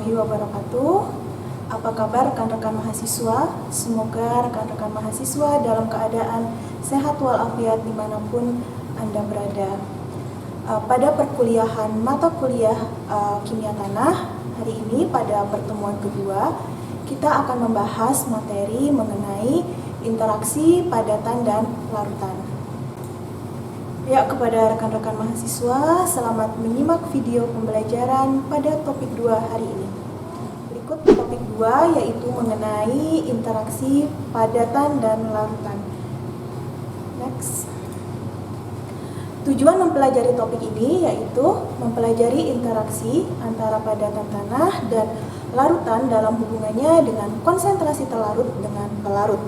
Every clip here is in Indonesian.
warahmatullahi wabarakatuh. Apa kabar rekan-rekan mahasiswa? Semoga rekan-rekan mahasiswa dalam keadaan sehat walafiat dimanapun Anda berada. Pada perkuliahan mata kuliah kimia tanah hari ini pada pertemuan kedua, kita akan membahas materi mengenai interaksi padatan dan larutan. Ya, kepada rekan-rekan mahasiswa, selamat menyimak video pembelajaran pada topik 2 hari ini. Berikut topik 2 yaitu mengenai interaksi padatan dan larutan. Next. Tujuan mempelajari topik ini yaitu mempelajari interaksi antara padatan tanah dan larutan dalam hubungannya dengan konsentrasi terlarut dengan pelarut.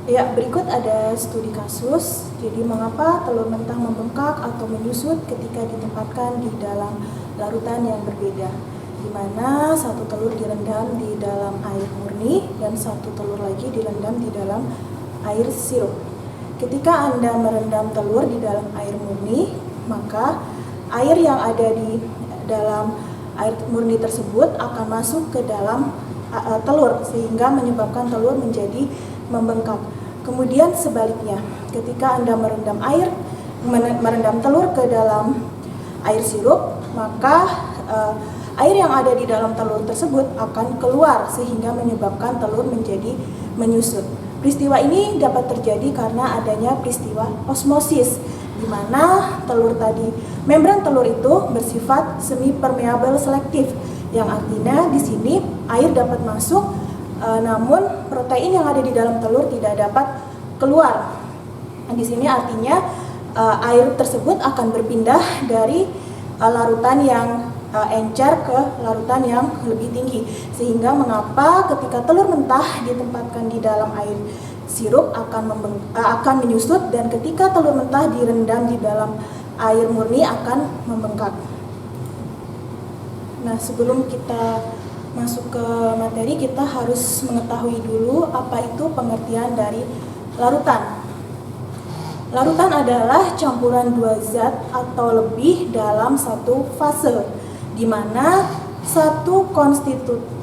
Ya, berikut ada studi kasus. Jadi, mengapa telur mentah membengkak atau menyusut ketika ditempatkan di dalam larutan yang berbeda, di mana satu telur direndam di dalam air murni dan satu telur lagi direndam di dalam air sirup. Ketika Anda merendam telur di dalam air murni, maka air yang ada di dalam air murni tersebut akan masuk ke dalam telur sehingga menyebabkan telur menjadi membengkak. Kemudian sebaliknya, ketika Anda merendam telur ke dalam air sirup, maka air yang ada di dalam telur tersebut akan keluar sehingga menyebabkan telur menjadi menyusut. Peristiwa ini dapat terjadi karena adanya peristiwa osmosis, di mana membran telur itu bersifat semi permeable selektif, yang artinya di sini air dapat masuk, namun protein yang ada di dalam telur tidak dapat keluar. Di sini artinya air tersebut akan berpindah dari larutan yang encer ke larutan yang lebih tinggi, sehingga mengapa ketika telur mentah ditempatkan di dalam air sirup akan menyusut, dan ketika telur mentah direndam di dalam air murni akan membengkak. Nah, sebelum kita masuk ke materi, kita harus mengetahui dulu apa itu pengertian dari larutan. Larutan adalah campuran dua zat atau lebih dalam satu fase, di mana satu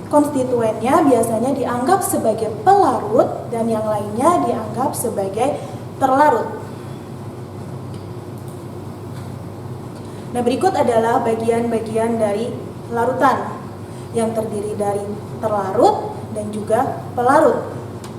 konstituennya biasanya dianggap sebagai pelarut dan yang lainnya dianggap sebagai terlarut. Nah, berikut adalah bagian-bagian dari larutan yang terdiri dari terlarut dan juga pelarut.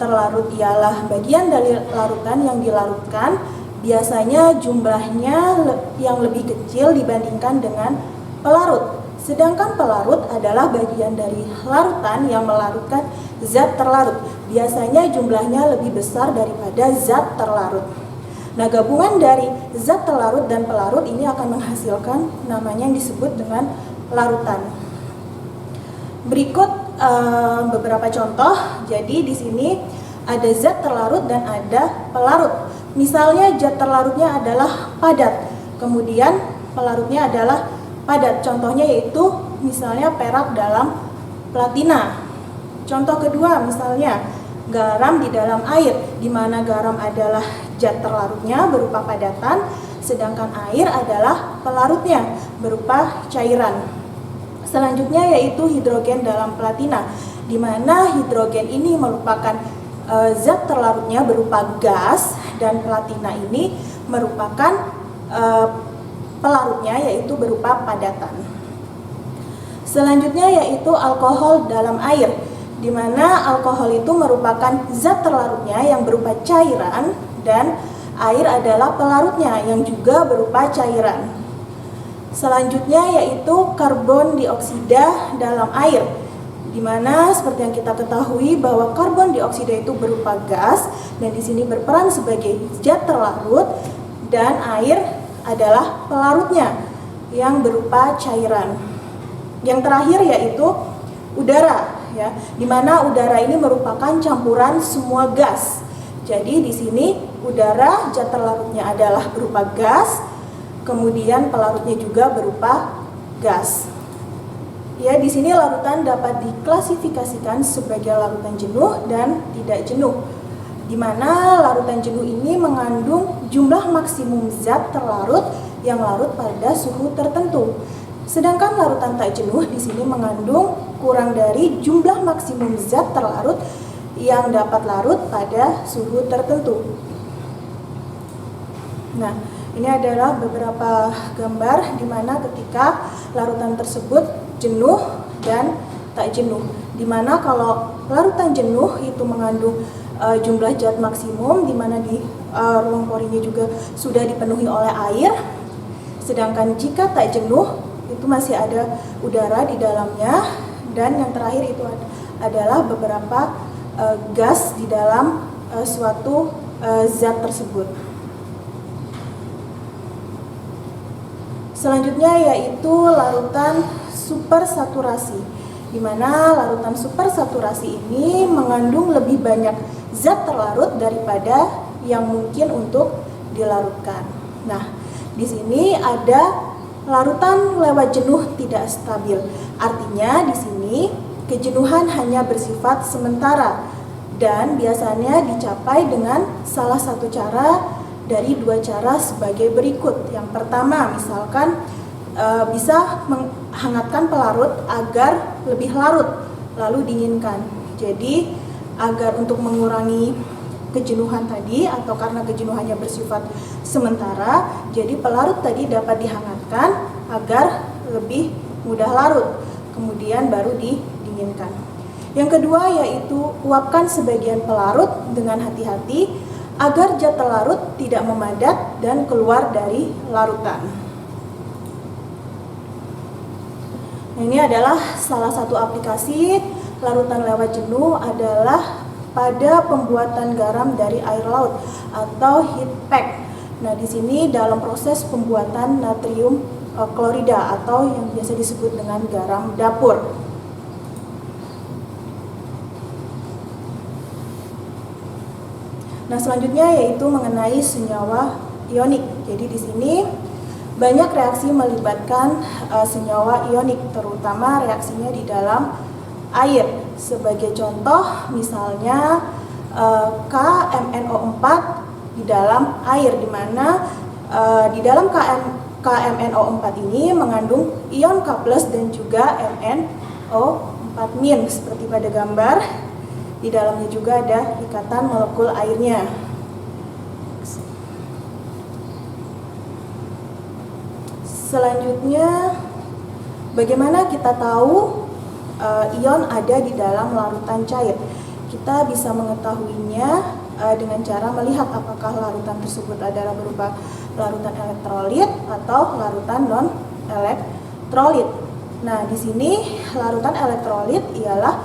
Terlarut ialah bagian dari larutan yang dilarutkan, biasanya jumlahnya yang lebih kecil dibandingkan dengan pelarut. Sedangkan pelarut adalah bagian dari larutan yang melarutkan zat terlarut, biasanya jumlahnya lebih besar daripada zat terlarut. Nah, gabungan dari zat terlarut dan pelarut ini akan menghasilkan namanya yang disebut dengan larutan. Berikut beberapa contoh. Jadi di sini ada zat terlarut dan ada pelarut. Misalnya zat terlarutnya adalah padat, kemudian pelarutnya adalah padat. Contohnya yaitu misalnya perak dalam platina. Contoh kedua misalnya garam di dalam air, di mana garam adalah zat terlarutnya berupa padatan, sedangkan air adalah pelarutnya berupa cairan. Selanjutnya yaitu hidrogen dalam platina, di mana hidrogen ini merupakan zat terlarutnya berupa gas dan platina ini merupakan pelarutnya yaitu berupa padatan. Selanjutnya yaitu alkohol dalam air, di mana alkohol itu merupakan zat terlarutnya yang berupa cairan dan air adalah pelarutnya yang juga berupa cairan. Selanjutnya yaitu karbon dioksida dalam air, di mana seperti yang kita ketahui bahwa karbon dioksida itu berupa gas dan di sini berperan sebagai zat terlarut, dan air adalah pelarutnya yang berupa cairan. Yang terakhir yaitu udara, ya, di mana udara ini merupakan campuran semua gas. Jadi di sini udara zat terlarutnya adalah berupa gas, kemudian pelarutnya juga berupa gas. Ya, di sini larutan dapat diklasifikasikan sebagai larutan jenuh dan tidak jenuh, di mana larutan jenuh ini mengandung jumlah maksimum zat terlarut yang larut pada suhu tertentu. Sedangkan larutan tak jenuh di sini mengandung kurang dari jumlah maksimum zat terlarut yang dapat larut pada suhu tertentu. Nah, ini adalah beberapa gambar di mana ketika larutan tersebut jenuh dan tak jenuh. Di mana kalau larutan jenuh itu mengandung jumlah zat maksimum, di mana di ruang porinya juga sudah dipenuhi oleh air. Sedangkan jika tak jenuh itu masih ada udara di dalamnya, dan yang terakhir itu adalah beberapa gas di dalam suatu zat tersebut. Selanjutnya yaitu larutan supersaturasi, di mana larutan supersaturasi ini mengandung lebih banyak zat terlarut daripada yang mungkin untuk dilarutkan. Nah, di sini ada larutan lewat jenuh tidak stabil. Artinya di sini kejenuhan hanya bersifat sementara dan biasanya dicapai dengan salah satu cara dari dua cara sebagai berikut. Yang pertama, misalkan bisa menghangatkan pelarut agar lebih larut lalu dinginkan. Jadi agar untuk mengurangi kejenuhan tadi, atau karena kejenuhannya bersifat sementara, jadi pelarut tadi dapat dihangatkan agar lebih mudah larut, kemudian baru didinginkan. Yang kedua yaitu uapkan sebagian pelarut dengan hati-hati agar zat terlarut tidak memadat dan keluar dari larutan. Nah, ini adalah salah satu aplikasi larutan lewat jenuh adalah pada pembuatan garam dari air laut atau heat pack. Nah, di sini dalam proses pembuatan natrium klorida atau yang biasa disebut dengan garam dapur. Nah, selanjutnya yaitu mengenai senyawa ionik. Jadi di sini banyak reaksi melibatkan senyawa ionik, terutama reaksinya di dalam air. Sebagai contoh, misalnya KMNO4 di dalam air, di mana di dalam KMNO4 ini mengandung ion K+ dan juga MnO4- seperti pada gambar. Di dalamnya juga ada ikatan molekul airnya. Selanjutnya, bagaimana kita tahu ion ada di dalam larutan cair? Kita bisa mengetahuinya dengan cara melihat apakah larutan tersebut adalah berupa larutan elektrolit atau larutan non-elektrolit. Nah, di sini larutan elektrolit ialah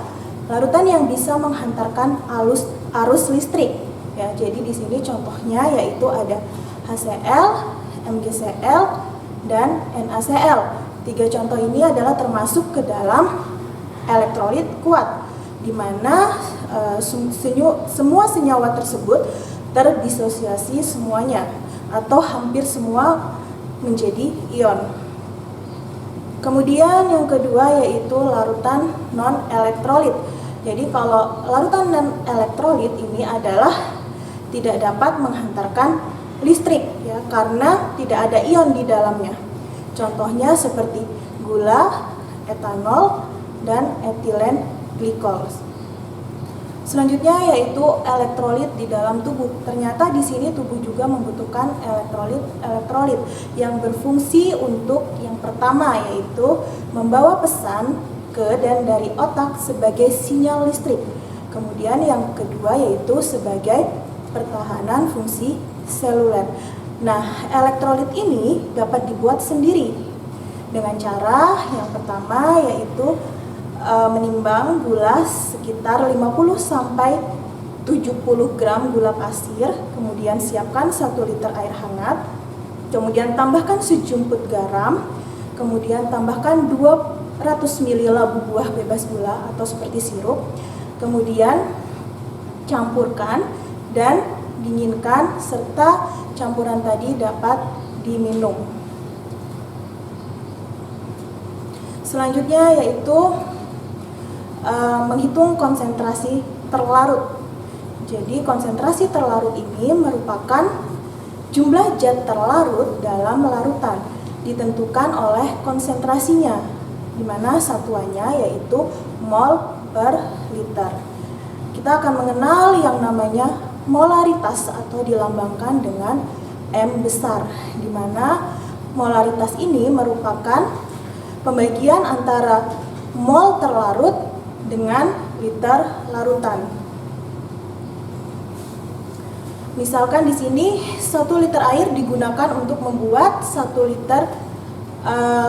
larutan yang bisa menghantarkan arus listrik. Ya, jadi di sini contohnya yaitu ada HCl, MgCl, dan NaCl. Tiga contoh ini adalah termasuk ke dalam elektrolit kuat, di mana semua senyawa tersebut terdisosiasi semuanya atau hampir semua menjadi ion. Kemudian yang kedua yaitu larutan non-elektrolit. Jadi kalau larutan non-elektrolit ini adalah tidak dapat menghantarkan listrik, ya, karena tidak ada ion di dalamnya. Contohnya seperti gula, etanol, dan etilen glikol. Selanjutnya yaitu elektrolit di dalam tubuh. Ternyata di sini tubuh juga membutuhkan elektrolit yang berfungsi untuk yang pertama yaitu membawa pesan ke dan dari otak sebagai sinyal listrik. Kemudian yang kedua yaitu sebagai pertahanan fungsi seluler. Nah, elektrolit ini dapat dibuat sendiri dengan cara yang pertama yaitu menimbang gula sekitar 50 sampai 70 gram gula pasir, kemudian siapkan 1 liter air hangat, kemudian tambahkan sejumput garam, kemudian tambahkan 200 ml labu buah bebas gula atau seperti sirup, kemudian campurkan dan dinginkan serta campuran tadi dapat diminum. Selanjutnya yaitu menghitung konsentrasi terlarut. Jadi konsentrasi terlarut ini merupakan jumlah zat terlarut dalam larutan. Di ditentukan oleh konsentrasinya, di mana satuannya yaitu mol per liter. Kita akan mengenal yang namanya molaritas atau dilambangkan dengan M besar, di mana molaritas ini merupakan pembagian antara mol terlarut dengan liter larutan. Misalkan di sini 1 liter air digunakan untuk membuat 1 liter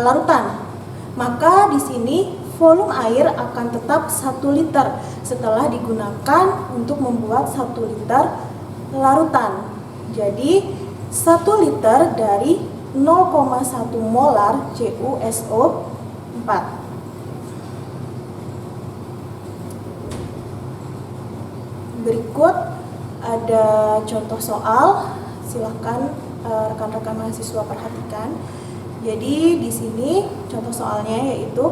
larutan. Maka di sini volume air akan tetap 1 liter setelah digunakan untuk membuat 1 liter larutan. Jadi 1 liter dari 0,1 molar CuSO4. Berikut ada contoh soal, silahkan rekan-rekan mahasiswa perhatikan. Jadi di sini contoh soalnya yaitu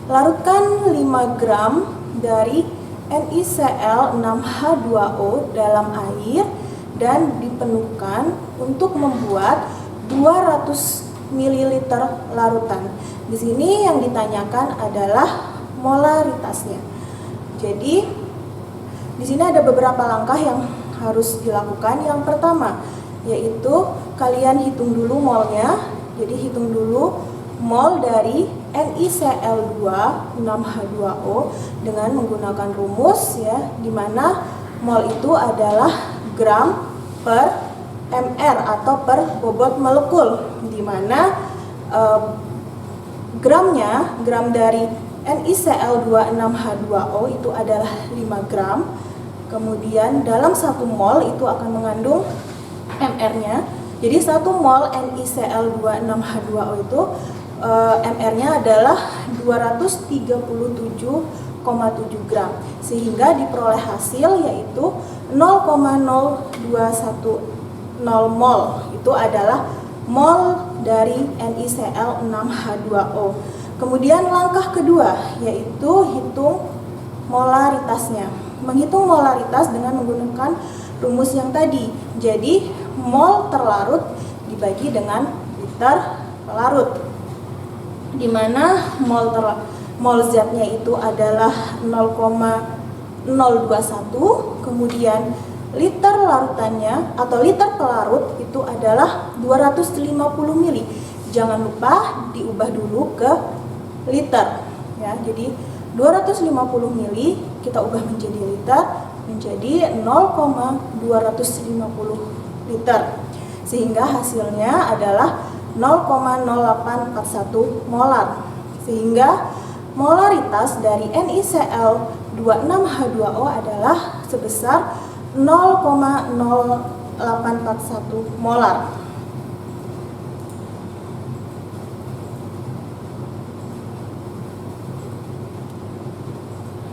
larutkan 5 gram dari NiCl6H2O dalam air dan dipenuhkan untuk membuat 200 ml larutan. Di sini yang ditanyakan adalah molaritasnya. Jadi di sini ada beberapa langkah yang harus dilakukan. Yang pertama yaitu kalian hitung dulu molnya. Jadi hitung dulu mol dari NiCl2 6H2O dengan menggunakan rumus ya, di mana mol itu adalah gram per mr atau per bobot molekul, di mana gram dari NiCl2 6H2O itu adalah 5 gram. Kemudian dalam 1 mol itu akan mengandung mr-nya. Jadi 1 mol NiCl2 6H2O itu mr-nya adalah 237,7 gram, sehingga diperoleh hasil yaitu 0,0210 mol. Itu adalah mol dari NiCl6H2O. Kemudian langkah kedua yaitu hitung molaritasnya. Menghitung molaritas dengan menggunakan rumus yang tadi. Jadi mol terlarut dibagi dengan liter pelarut, di mana mol zatnya itu adalah 0,021, kemudian liter larutannya atau liter pelarut itu adalah 250 ml. Jangan lupa diubah dulu ke liter ya. Jadi 250 ml kita ubah menjadi liter, menjadi 0,250 liter, sehingga hasilnya adalah 0,0841 molar. Sehingga molaritas dari NiCl26H2O adalah sebesar 0,0841 molar.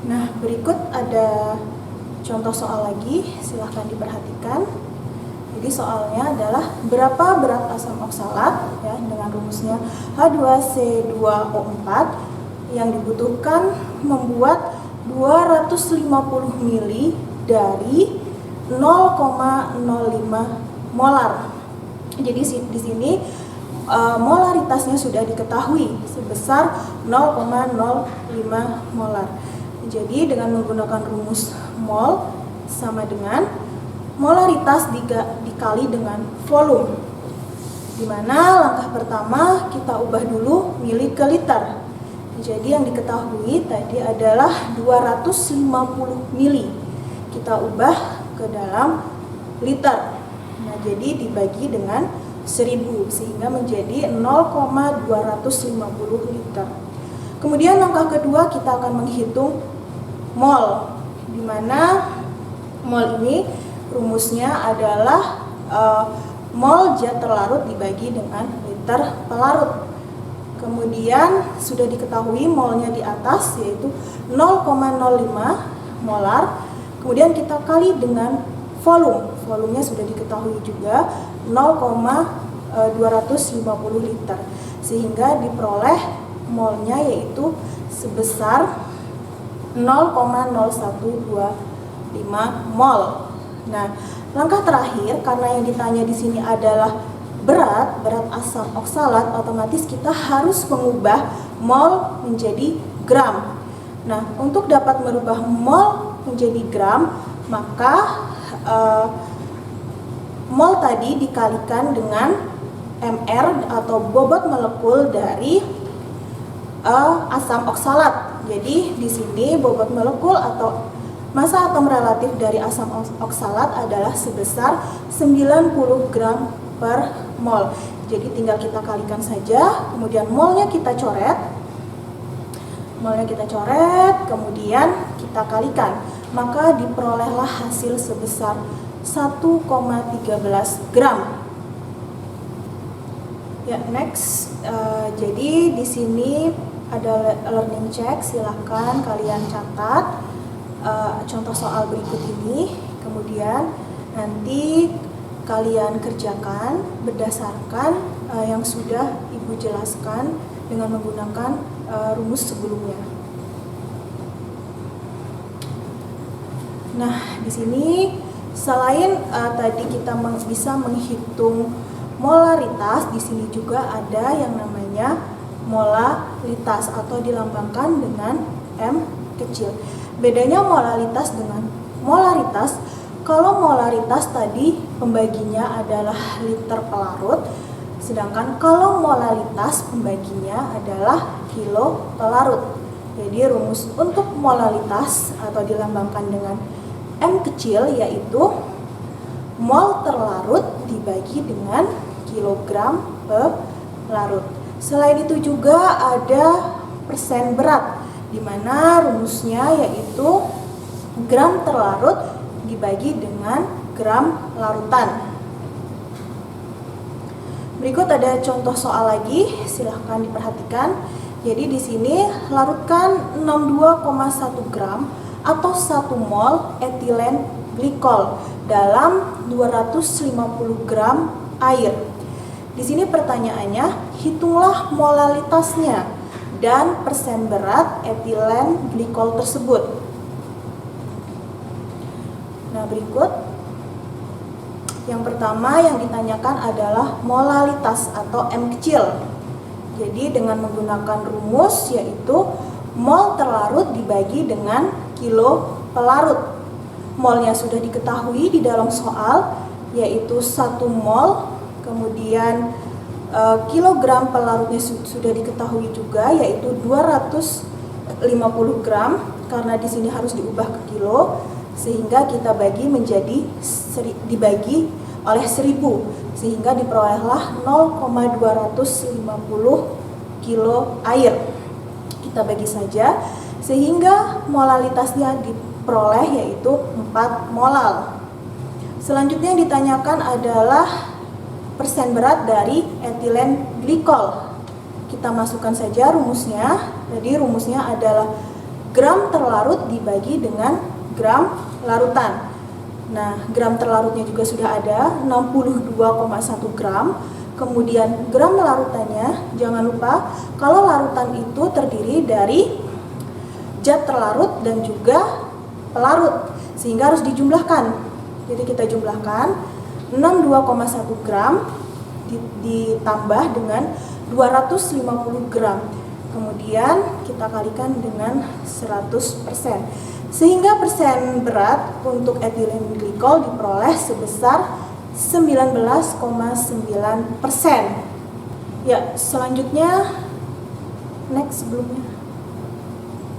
Nah, berikut ada contoh soal lagi, silahkan diperhatikan. Jadi soalnya adalah berapa berat asam oksalat ya, dengan rumusnya H2C2O4 yang dibutuhkan membuat 250 ml dari 0,05 molar. Jadi di sini molaritasnya sudah diketahui sebesar 0,05 molar. Jadi dengan menggunakan rumus mol sama dengan molaritas dikali dengan volume, di mana langkah pertama kita ubah dulu mili ke liter. Jadi yang diketahui tadi adalah 250 mili, kita ubah ke dalam liter. Nah, jadi dibagi dengan 1000 sehingga menjadi 0,250 liter. Kemudian langkah kedua kita akan menghitung mol, di mana mol ini rumusnya adalah mol zat terlarut dibagi dengan liter pelarut. Kemudian sudah diketahui molnya di atas yaitu 0,05 molar. Kemudian kita kali dengan volume. Volumenya sudah diketahui juga 0,250 liter. Sehingga diperoleh molnya yaitu sebesar 0,0125 mol. Nah, langkah terakhir karena yang ditanya di sini adalah berat asam oksalat, otomatis kita harus mengubah mol menjadi gram. Nah, untuk dapat merubah mol menjadi gram, maka mol tadi dikalikan dengan mr atau bobot molekul dari asam oksalat. Jadi di sini bobot molekul atau massa atom relatif dari asam oksalat adalah sebesar 90 gram per mol. Jadi tinggal kita kalikan saja, kemudian molnya kita coret. Kemudian kita kalikan. Maka diperolehlah hasil sebesar 1,13 gram. Ya, next. Jadi di sini ada learning check, silahkan kalian catat contoh soal berikut ini, kemudian nanti kalian kerjakan berdasarkan yang sudah Ibu jelaskan dengan menggunakan rumus sebelumnya. Nah, di sini selain tadi kita bisa menghitung molaritas, di sini juga ada yang namanya molalitas atau dilambangkan dengan M kecil. Bedanya molalitas dengan molaritas, kalau molaritas tadi pembaginya adalah liter pelarut, sedangkan kalau molalitas pembaginya adalah kilo pelarut. Jadi rumus untuk molalitas atau dilambangkan dengan M kecil yaitu mol terlarut dibagi dengan kilogram pelarut. Selain itu juga ada persen berat, di mana rumusnya yaitu gram terlarut dibagi dengan gram larutan. Berikut ada contoh soal lagi, silahkan diperhatikan. Jadi di sini larutkan 62,1 gram atau 1 mol etilen glikol dalam 250 gram air. Di sini pertanyaannya, hitunglah molalitasnya dan persen berat etilen glikol tersebut. Nah, berikut. Yang pertama yang ditanyakan adalah molalitas atau M kecil. Jadi dengan menggunakan rumus yaitu mol terlarut dibagi dengan kilo pelarut. Molnya sudah diketahui di dalam soal, yaitu 1 mol, kemudian kilogram pelarutnya sudah diketahui juga, yaitu 250 gram, karena di sini harus diubah ke kilo, sehingga kita dibagi oleh 1000, sehingga diperolehlah 0,250 kilo air. Kita bagi saja, sehingga molalitasnya diperoleh yaitu 4 molal. Selanjutnya yang ditanyakan adalah persen berat dari etilen glikol. Kita masukkan saja rumusnya. Jadi rumusnya adalah gram terlarut dibagi dengan gram larutan. Nah, gram terlarutnya juga sudah ada, 62,1 gram. Kemudian gram larutannya, jangan lupa kalau larutan itu terdiri dari zat terlarut dan juga pelarut, sehingga harus dijumlahkan. Jadi kita jumlahkan 62,1 gram ditambah dengan 250 gram. Kemudian kita kalikan dengan 100%. Sehingga persen berat untuk etilen glikol diperoleh sebesar 19,9%. Ya, selanjutnya next sebelumnya.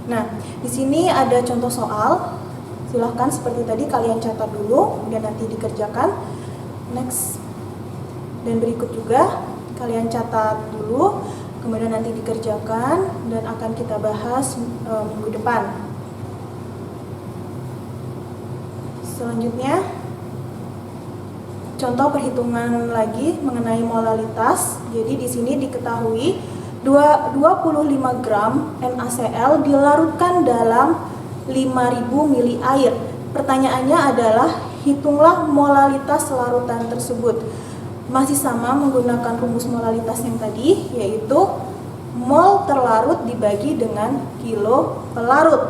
Nah, di sini ada contoh soal. Silahkan seperti tadi kalian catat dulu, kemudian nanti dikerjakan. Next. Dan berikut juga kalian catat dulu, kemudian nanti dikerjakan dan akan kita bahas minggu depan. Selanjutnya, contoh perhitungan lagi mengenai molalitas. Jadi di sini diketahui 25 gram NaCl dilarutkan dalam 5000 ml air. Pertanyaannya adalah hitunglah molalitas larutan tersebut. Masih sama menggunakan rumus molalitas yang tadi, yaitu mol terlarut dibagi dengan kilo pelarut.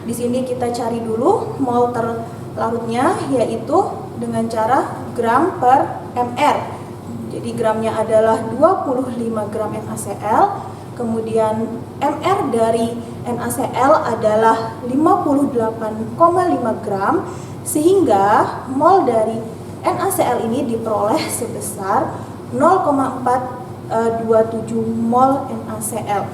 Di sini kita cari dulu mol terlarutnya, yaitu dengan cara gram per mR. Jadi gramnya adalah 25 gram NaCl. Kemudian mR dari NaCl adalah 58,5 gram, sehingga mol dari NaCl ini diperoleh sebesar 0,427 mol NaCl.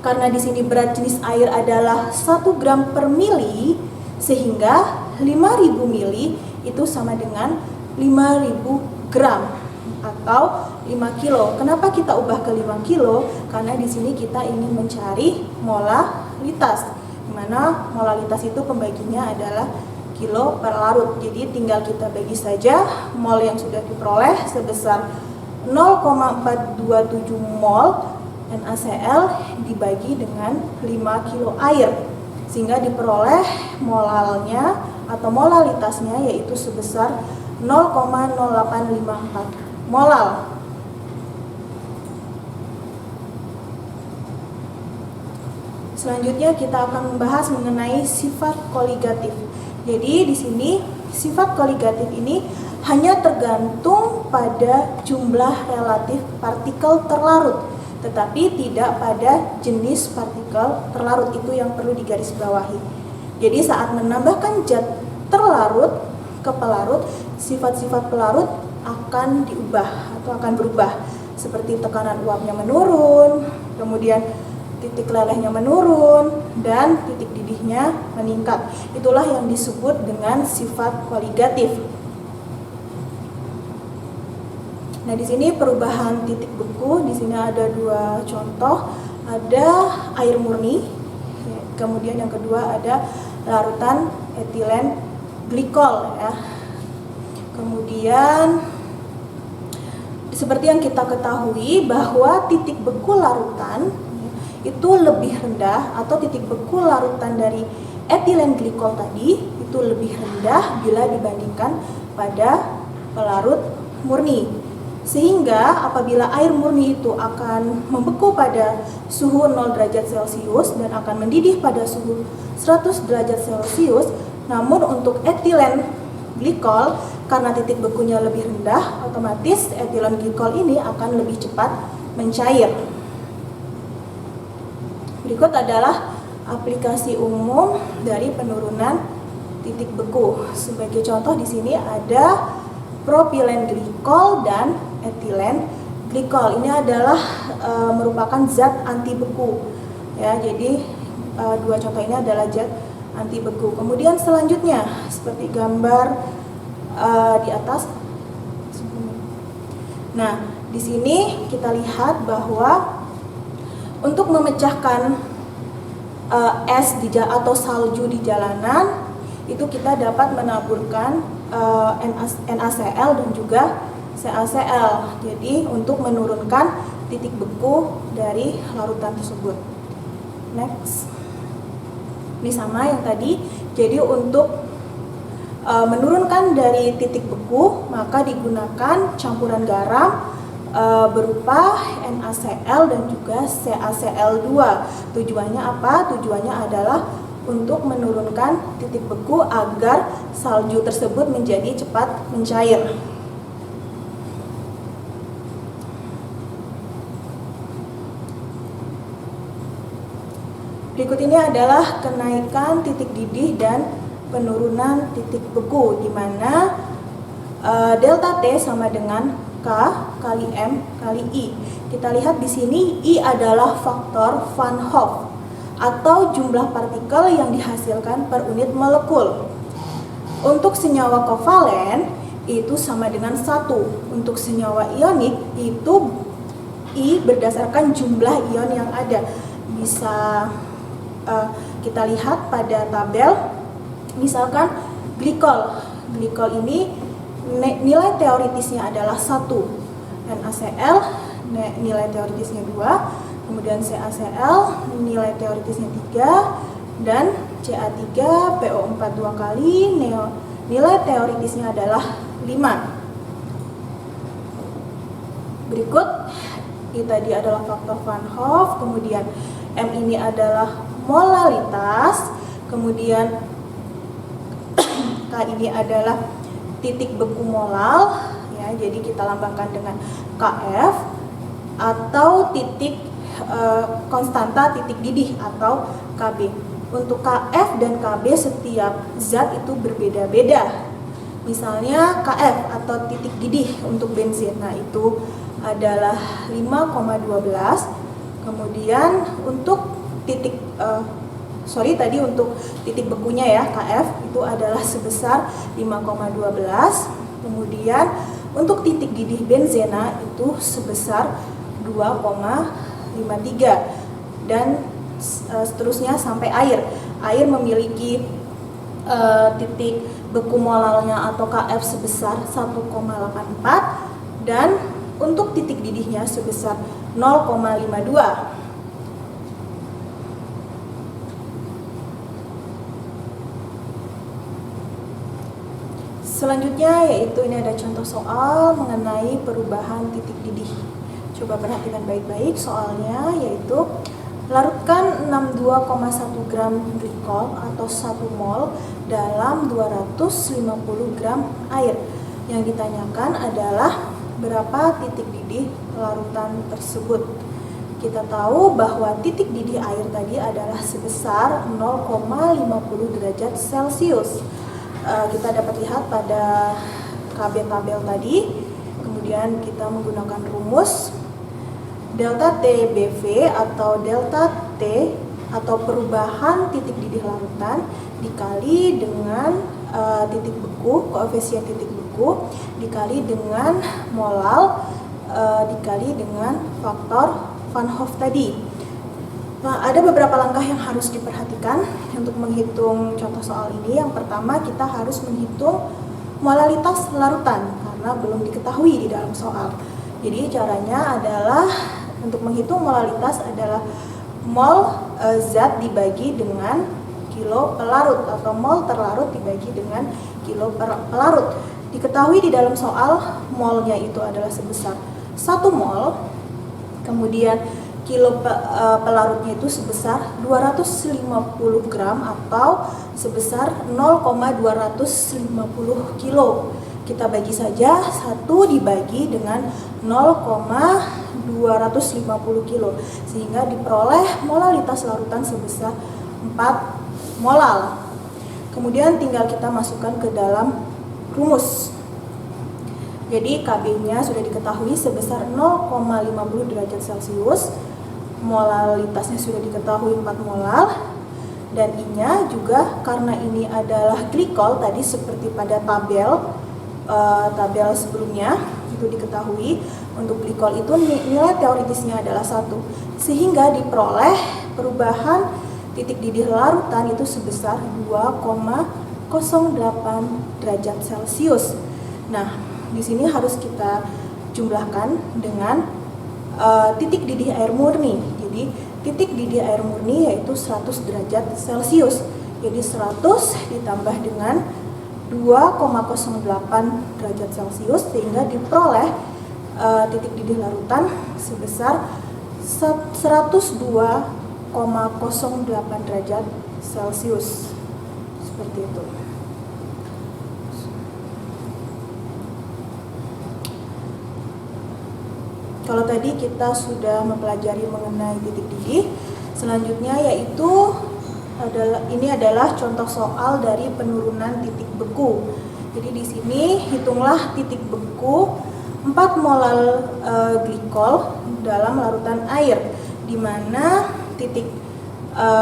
Karena di sini berat jenis air adalah 1 gram per mili, sehingga 5000 mili itu sama dengan 5000 gram atau 5 kilo. Kenapa kita ubah ke 5 kilo? Karena di sini kita ingin mencari molalitas, di mana molalitas itu pembaginya adalah kilo per larut. Jadi tinggal kita bagi saja mol yang sudah diperoleh sebesar 0,427 mol NaCl dibagi dengan 5 kilo air, sehingga diperoleh molalnya atau molalitasnya yaitu sebesar 0,0854 molal. Selanjutnya kita akan membahas mengenai sifat koligatif. Jadi di sini sifat koligatif ini hanya tergantung pada jumlah relatif partikel terlarut, tetapi tidak pada jenis partikel terlarut. Itu yang perlu digarisbawahi. Jadi saat menambahkan zat terlarut ke pelarut, sifat-sifat pelarut akan diubah atau akan berubah, seperti tekanan uapnya menurun, kemudian titik lelehnya menurun, dan titik didihnya meningkat. Itulah yang disebut dengan sifat koligatif. Nah, di sini perubahan titik beku, di sini ada 2 contoh, ada air murni, kemudian yang kedua ada larutan etilen glikol ya. Kemudian seperti yang kita ketahui bahwa titik beku larutan itu lebih rendah, atau titik beku larutan dari etilen glikol tadi itu lebih rendah bila dibandingkan pada pelarut murni. Sehingga apabila air murni itu akan membeku pada suhu 0 derajat Celcius dan akan mendidih pada suhu 100 derajat Celcius, namun untuk etilen glikol karena titik bekunya lebih rendah, otomatis etilen glikol ini akan lebih cepat mencair. Berikut adalah aplikasi umum dari penurunan titik beku. Sebagai contoh di sini ada propilen glikol dan etilen glikol. Ini adalah merupakan zat anti beku. Ya, jadi 2 contoh ini adalah zat anti beku. Kemudian selanjutnya seperti gambar di atas. Nah, di sini kita lihat bahwa untuk memecahkan es atau salju di jalanan itu kita dapat menaburkan NaCl dan juga CaCl. Jadi untuk menurunkan titik beku dari larutan tersebut. Next. Ini sama yang tadi. Jadi untuk menurunkan dari titik beku maka digunakan campuran garam berupa NaCl dan juga CaCl2. Tujuannya apa? Tujuannya adalah untuk menurunkan titik beku agar salju tersebut menjadi cepat mencair. Berikut ini adalah kenaikan titik didih dan penurunan titik beku, di mana delta T sama dengan K kali M kali I. Kita lihat di sini I adalah faktor Van Hoff atau jumlah partikel yang dihasilkan per unit molekul. Untuk senyawa kovalen itu sama dengan 1. Untuk senyawa ionik itu I berdasarkan jumlah ion yang ada. Bisa kita lihat pada tabel, misalkan glikol. Glikol ini nilai teoritisnya adalah 1, NaCl nilai teoritisnya 2, kemudian CaCl nilai teoritisnya 3, dan Ca3 PO4 2 kali nilai teoritisnya adalah 5. Berikut ini tadi adalah faktor Van Hoff, kemudian M ini adalah molalitas, kemudian K ini adalah titik beku molal, ya, jadi kita lambangkan dengan KF, atau titik konstanta titik didih atau KB. Untuk KF dan KB setiap zat itu berbeda-beda. Misalnya KF atau titik didih untuk bensin, nah itu adalah 5,12. Kemudian untuk untuk titik bekunya ya, KF itu adalah sebesar 5,12. Kemudian untuk titik didih benzena itu sebesar 2,53, dan seterusnya sampai air. Air memiliki titik beku molalnya atau KF sebesar 1,84, dan untuk titik didihnya sebesar 0,52. Selanjutnya yaitu ini ada contoh soal mengenai perubahan titik didih. Coba perhatikan baik-baik soalnya, yaitu larutkan 62,1 gram glikol atau 1 mol dalam 250 gram air. Yang ditanyakan adalah berapa titik didih larutan tersebut. Kita tahu bahwa titik didih air tadi adalah sebesar 0,50 derajat Celcius. Kita dapat lihat pada KB tabel tadi. Kemudian kita menggunakan rumus delta T BV atau delta T atau perubahan titik didih larutan dikali dengan titik beku, koefisien titik beku, dikali dengan molal, dikali dengan faktor Van Hoff tadi. Nah, ada beberapa langkah yang harus diperhatikan untuk menghitung contoh soal ini. Yang pertama, kita harus menghitung molalitas larutan karena belum diketahui di dalam soal. Jadi caranya adalah untuk menghitung molalitas adalah mol zat dibagi dengan kilo pelarut, atau mol terlarut dibagi dengan kilo pelarut. Diketahui di dalam soal molnya itu adalah sebesar 1 mol, kemudian kilo pelarutnya itu sebesar 250 gram atau sebesar 0,250 kilo. Kita bagi saja 1 dibagi dengan 0,250 kilo sehingga diperoleh molalitas larutan sebesar 4 molal. Kemudian tinggal kita masukkan ke dalam rumus. Jadi KB-nya sudah diketahui sebesar 0,50 derajat Celcius. Molalitasnya sudah diketahui 4 molal, dan I-nya juga karena ini adalah glikol tadi seperti pada tabel sebelumnya itu diketahui untuk glikol itu nilai teoritisnya adalah 1, sehingga diperoleh perubahan titik didih larutan itu sebesar 2,08 derajat Celcius. Nah, di sini harus kita jumlahkan dengan titik didih air murni. Jadi titik didih air murni yaitu 100 derajat Celcius. Jadi 100 ditambah dengan 2,08 derajat Celcius sehingga diperoleh titik didih larutan sebesar 102,08 derajat Celcius. Seperti itu. Kalau tadi kita sudah mempelajari mengenai titik didih, selanjutnya yaitu ini adalah contoh soal dari penurunan titik beku. Jadi di sini hitunglah titik beku 4 molal glikol dalam larutan air, di mana titik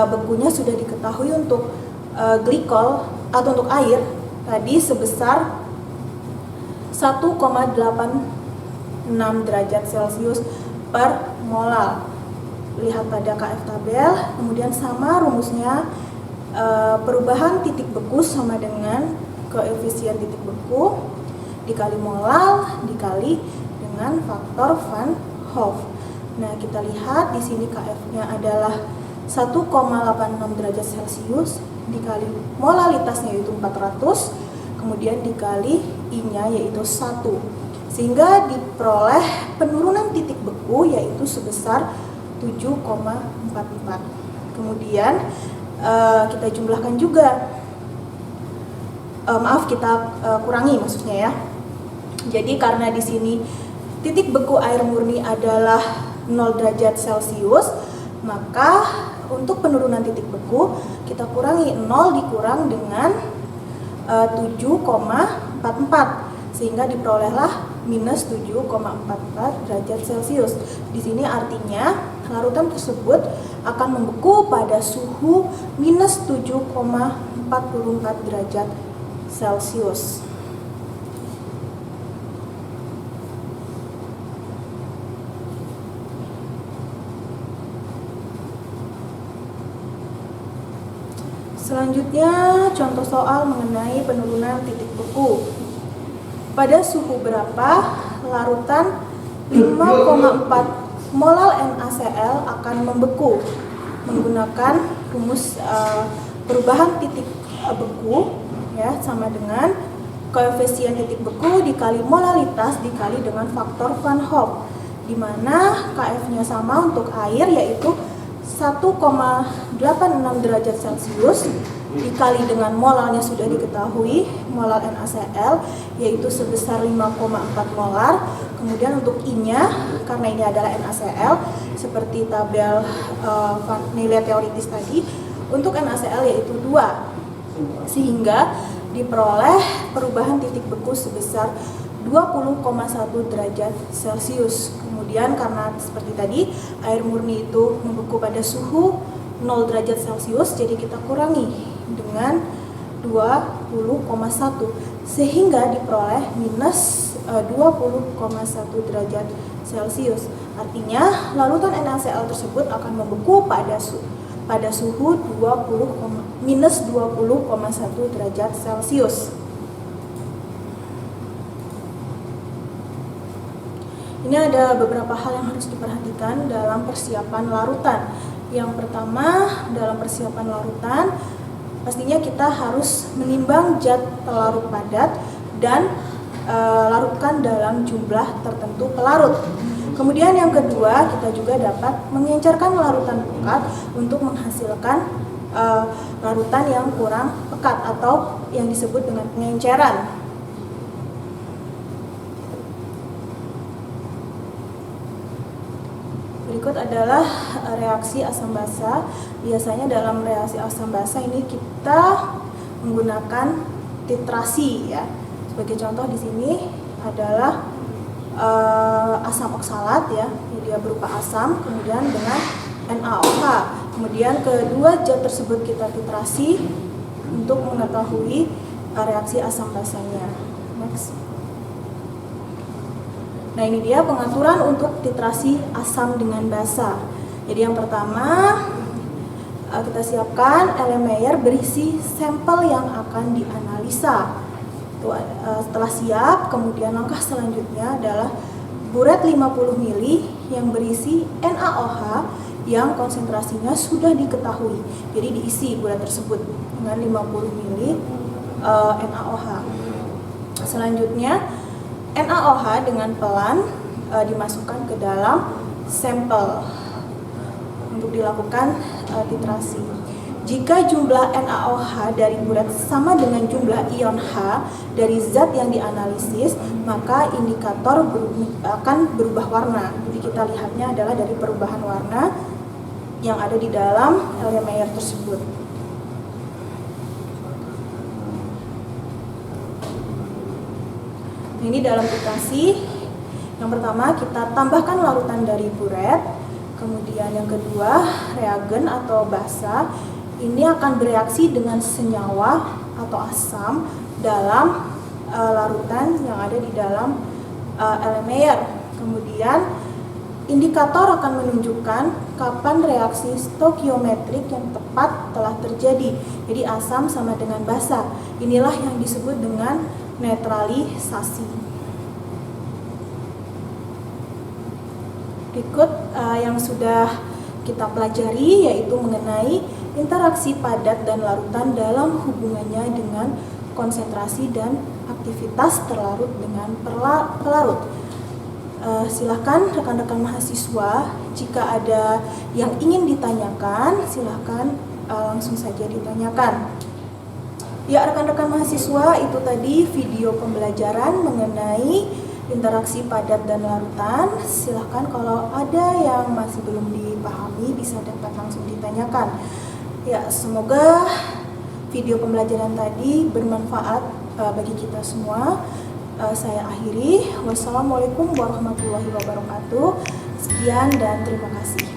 bekunya sudah diketahui untuk glikol atau untuk air tadi sebesar 1,86 derajat Celcius per molal. Lihat pada KF tabel, kemudian sama rumusnya, perubahan titik beku sama dengan koefisien titik beku dikali molal dikali dengan faktor Van Hoff. Nah, kita lihat di sini KF-nya adalah 1,86 derajat Celcius dikali molalitasnya yaitu 400, kemudian dikali I-nya yaitu 1. Sehingga diperoleh penurunan titik beku yaitu sebesar 7,44. Kemudian kita jumlahkan juga kurangi maksudnya ya. Jadi karena di sini titik beku air murni adalah 0 derajat Celcius, maka untuk penurunan titik beku kita kurangi 0 dikurang dengan 7,44 sehingga diperolehlah minus 7,44 derajat Celcius. Di sini artinya larutan tersebut akan membeku pada suhu minus 7,44 derajat Celcius. Selanjutnya, contoh soal mengenai penurunan titik beku. Pada suhu berapa larutan 5,4 molal NaCl akan membeku? Menggunakan rumus perubahan titik beku ya, sama dengan koefisien titik beku dikali molalitas dikali dengan faktor Van Hoff, di mana Kf-nya sama untuk air yaitu 1,86 derajat Celcius dikali dengan molalnya sudah diketahui, molal NaCl yaitu sebesar 5,4 molar. Kemudian untuk I-nya, karena ini adalah NaCl seperti tabel nilai teoritis tadi, untuk NaCl yaitu 2, sehingga diperoleh perubahan titik beku sebesar 20,1 derajat Celcius. Kemudian karena seperti tadi air murni itu membeku pada suhu 0 derajat Celcius, jadi kita kurangi dengan 20,1 sehingga diperoleh minus 20,1 derajat Celcius. Artinya larutan NaCl tersebut akan membeku pada suhu minus 20,1 derajat Celcius. Ini ada beberapa hal yang harus diperhatikan dalam persiapan larutan. Yang pertama, dalam persiapan larutan, pastinya kita harus menimbang zat pelarut padat dan larutkan dalam jumlah tertentu pelarut. Kemudian yang kedua, kita juga dapat mengencerkan larutan pekat untuk menghasilkan larutan yang kurang pekat atau yang disebut dengan pengenceran. Berikut adalah reaksi asam basa. Biasanya dalam reaksi asam basa ini kita menggunakan titrasi ya. Sebagai contoh di sini adalah asam oksalat ya. Dia berupa asam kemudian dengan NaOH. Kemudian kedua zat tersebut kita titrasi untuk mengetahui reaksi asam basanya. Next. Nah, ini dia pengaturan untuk titrasi asam dengan basa. Jadi yang pertama kita siapkan Erlenmeyer berisi sampel yang akan dianalisa. Setelah siap, kemudian langkah selanjutnya adalah buret 50 ml yang berisi NaOH yang konsentrasinya sudah diketahui. Jadi diisi buret tersebut dengan 50 ml NaOH. Selanjutnya NaOH dengan pelan dimasukkan ke dalam sampel untuk dilakukan titrasi. Jika jumlah NaOH dari buret sama dengan jumlah ion H dari zat yang dianalisis, maka indikator akan berubah warna. Jadi kita lihatnya adalah dari perubahan warna yang ada di dalam Erlenmeyer tersebut. Ini dalam titrasi, yang pertama kita tambahkan larutan dari buret, kemudian yang kedua reagen atau basa ini akan bereaksi dengan senyawa atau asam dalam larutan yang ada di dalam Erlenmeyer. Kemudian indikator akan menunjukkan kapan reaksi stokiometrik yang tepat telah terjadi. Jadi asam sama dengan basa. Inilah yang disebut dengan netralisasi. Berikut yang sudah kita pelajari yaitu mengenai interaksi padat dan larutan dalam hubungannya dengan konsentrasi dan aktivitas terlarut dengan pelarut. Silahkan rekan-rekan mahasiswa jika ada yang ingin ditanyakan silahkan langsung saja ditanyakan. Ya, rekan-rekan mahasiswa, itu tadi video pembelajaran mengenai interaksi padat dan larutan. Silahkan kalau ada yang masih belum dipahami bisa dapat langsung ditanyakan. Ya, semoga video pembelajaran tadi bermanfaat bagi kita semua. Saya akhiri. Wassalamualaikum warahmatullahi wabarakatuh. Sekian dan terima kasih.